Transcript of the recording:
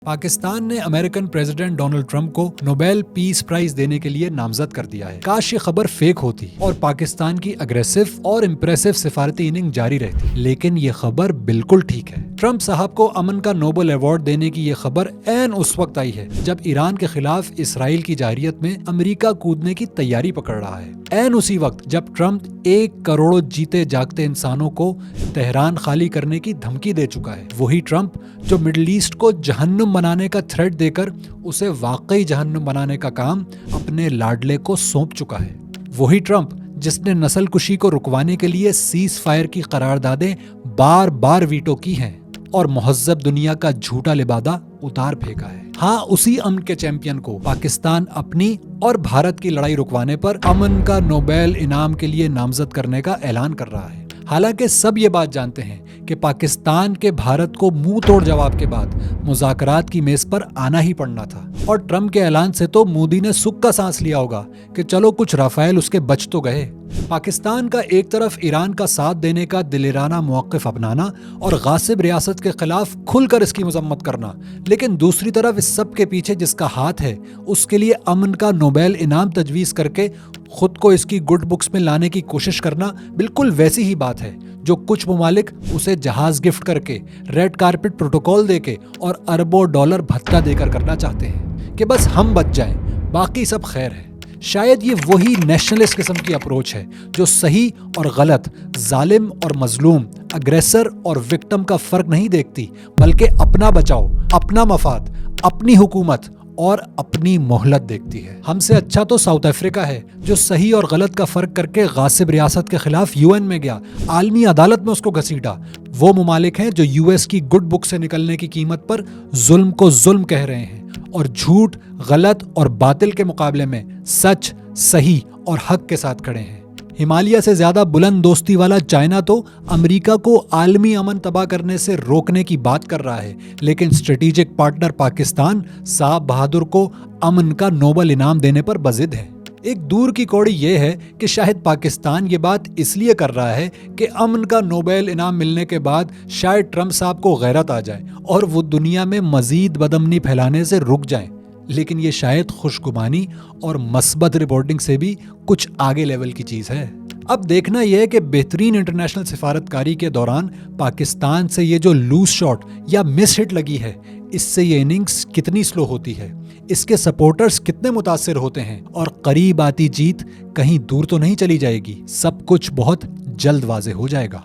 پاکستان نے American president Donald Trump کو Nobel پیس price دینے کے لیے نامزد کر دیا ہے۔ کاش یہ خبر فیک ہوتی اور پاکستان کی اگریسو اور امپریسو سفارتی اننگ جاری رہتی، لیکن یہ خبر بالکل ٹھیک ہے۔ ٹرمپ صاحب کو امن کا نوبل ایوارڈ دینے کی یہ خبر عین اس وقت آئی ہے جب ایران کے خلاف اسرائیل کی جارحیت میں امریکہ کودنے کی تیاری پکڑ رہا ہے۔ عین اسی وقت جب ٹرمپ 1 کروڑ جیتے جاگتے انسانوں کو تہران خالی کرنے کی دھمکی دے چکا ہے۔ وہی ٹرمپ جو مڈل ایسٹ کو جہنم بنانے کا تھریٹ دے کر اسے واقعی جہنم بنانے کا کام اپنے لاڈلے کو سونپ چکا ہے۔ وہی ٹرمپ جس نے نسل کشی کو رکوانے کے لیے سیز فائر کی قراردادیں بار بار ویٹو کی ہیں اور مہذب دنیا کا جھوٹا لبادہ اتار پھینکا ہے۔ ہاں، اسی امن کے چیمپئن کو پاکستان اپنی اور بھارت کی لڑائی رکوانے پر امن کا نوبیل انعام کے لیے نامزد کرنے کا اعلان کر رہا ہے۔ حالانکہ سب یہ بات جانتے ہیں کہ پاکستان کے بھارت کو منہ توڑ جواب کے بعد مذاکرات کی میز پر آنا ہی پڑنا تھا، اور ٹرمپ کے اعلان سے تو مودی نے سکھ کا سانس لیا ہوگا کہ چلو کچھ رافیل اس کے بچ تو گئے۔ پاکستان کا ایک طرف ایران کا ساتھ دینے کا دلیرانہ موقف اپنانا اور غاصب ریاست کے خلاف کھل کر اس کی مذمت کرنا، لیکن دوسری طرف اس سب کے پیچھے جس کا ہاتھ ہے اس کے لیے امن کا نوبیل انعام تجویز کر کے خود کو اس کی گڈ بکس میں لانے کی کوشش کرنا بالکل ویسی ہی بات ہے جو کچھ ممالک اسے جہاز گفٹ کر کے، ریڈ کارپٹ پروٹوکول دے کے اور اربوں ڈالر بھتہ دے کر کرنا چاہتے ہیں کہ بس ہم بچ جائیں، باقی سب خیر ہے۔ شاید یہ وہی نیشنلسٹ قسم کی اپروچ ہے جو صحیح اور غلط، ظالم اور مظلوم، اگریسر اور وکٹم کا فرق نہیں دیکھتی، بلکہ اپنا بچاؤ، اپنا مفاد، اپنی حکومت اور اپنی مہلت دیکھتی ہے۔ ہم سے اچھا تو ساؤتھ افریقہ ہے جو صحیح اور غلط کا فرق کر کے غاصب ریاست کے خلاف UN میں گیا، عالمی عدالت میں اس کو گھسیٹا۔ وہ ممالک ہیں جو US کی گڈ بک سے نکلنے کی قیمت پر ظلم کو ظلم کہہ رہے ہیں اور جھوٹ، غلط اور باطل کے مقابلے میں سچ، صحیح اور حق کے ساتھ کھڑے ہیں۔ ہمالیہ سے زیادہ بلند دوستی والا چائنا تو امریکہ کو عالمی امن تباہ کرنے سے روکنے کی بات کر رہا ہے، لیکن اسٹریٹجک پارٹنر پاکستان صاحب بہادر کو امن کا نوبل انعام دینے پر بضد ہے۔ ایک دور کی کوڑی یہ ہے کہ شاید پاکستان یہ بات اس لیے کر رہا ہے کہ امن کا نوبیل انعام ملنے کے بعد شاید ٹرمپ صاحب کو غیرت آ جائے اور وہ دنیا میں مزید بدامنی پھیلانے سے رک جائیں، لیکن یہ شاید خوشگمانی اور مثبت رپورٹنگ سے بھی کچھ آگے لیول کی چیز ہے۔ اب دیکھنا یہ ہے کہ بہترین انٹرنیشنل سفارتکاری کے دوران پاکستان سے یہ جو لوز شاٹ یا مس ہٹ لگی ہے، اس سے یہ اننگز کتنی سلو ہوتی ہے، اس کے سپورٹرز کتنے متاثر ہوتے ہیں، اور قریب آتی جیت کہیں دور تو نہیں چلی جائے گی۔ سب کچھ بہت جلد واضح ہو جائے گا۔